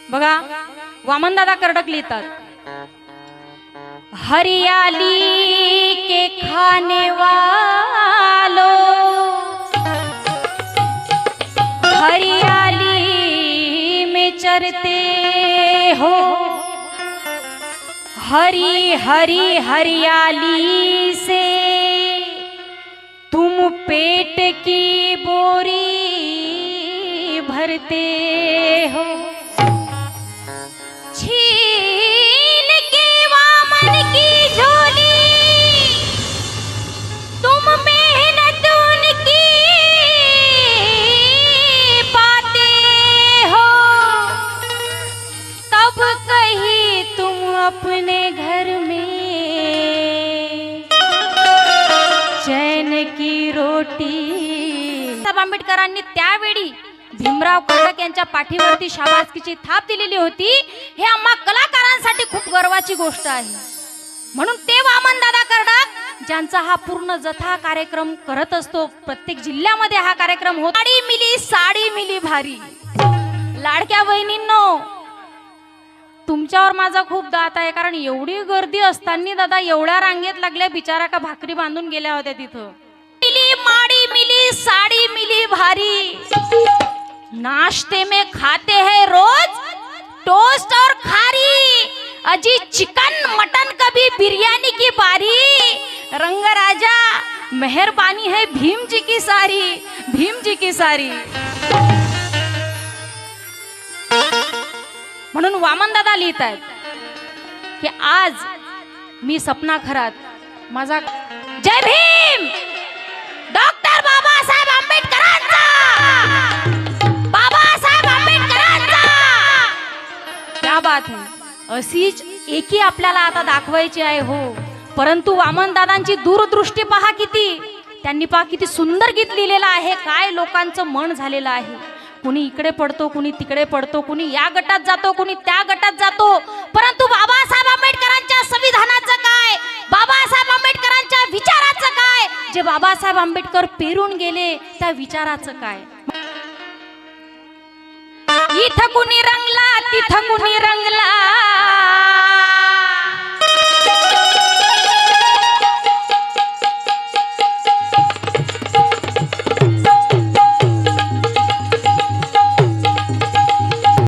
बघा वामनदादा कर्डक लिहितात, हरियाली के खाने वालों, हरियाली में चरते हो, हरी हरी हरियाली से तुम पेट की बोरी भरते हो। छीन के वामन की झोली तुम मेहनत उनकी पाते हो, तब कहीं तुम अपने घर में चैन की रोटी। आंबेडकरांनी त्यावेळी भीमराव कर्डक यांच्या पाठीवरती शाबासकीची थाप दिलेली होती, हे आम्हा कलाकारांसाठी खूप गर्वाची गोष्ट आहे। म्हणून ते वामनदादा कर्डक ज्यांचा हा पूर्ण जथा कार्यक्रम करत असतो, प्रत्येक जिल्ह्यामध्ये हा कार्यक्रम होतो। साडी मिली साडी मिली भारी। लाडक्या बहिणींनो, तुमच्यावर माझा खूप दात आहे, कारण एवढी गर्दी असताना दादा एवढ्या रांगेत लागल्या, बिचारा का भाकरी बांधून गेल्या होत्या तिथं। मिली माड़ी मिली साड़ी मिली भारी, नाश्ते में खाते हैं रोज टोस्ट और खारी, अजी चिकन मटन कभी बिरयानी की बारी, रंग राजा मेहरबानी है भीम जी की सारी, भीम जी की सारी। म्हणून वामनदादा लिहित आहेत की आज मी सपना खरात माझा जय भीम डॉक्टर बाबासाहेब आंबेडकरांचा, बाबासाहेब आंबेडकरांचा। क्या बात है, अशीच एकी आपल्याला आता दाखवायची आहे हो। परंतु वामनदादांची दूरदृष्टी पहा किती, त्यांनी पहा किती सुंदर गीत लिहिलेलं आहे, काय लोकांचं मन झालेलं आहे। कुणी इकडे पडतो, कुणी तिकडे पडतो, कुणी या गटात जातो, कुणी त्या गटात जातो, परंतु बाबासाहेब आंबेडकरांच्या संविधानाचं काय, बाबासाहेब आंबेडकरांच्या विचाराचं काय, जे बाबासाहेब आंबेडकर पेरून गेले त्या विचाराचं काय। इथं कुणी रंगला तिथं कुणी रंगला,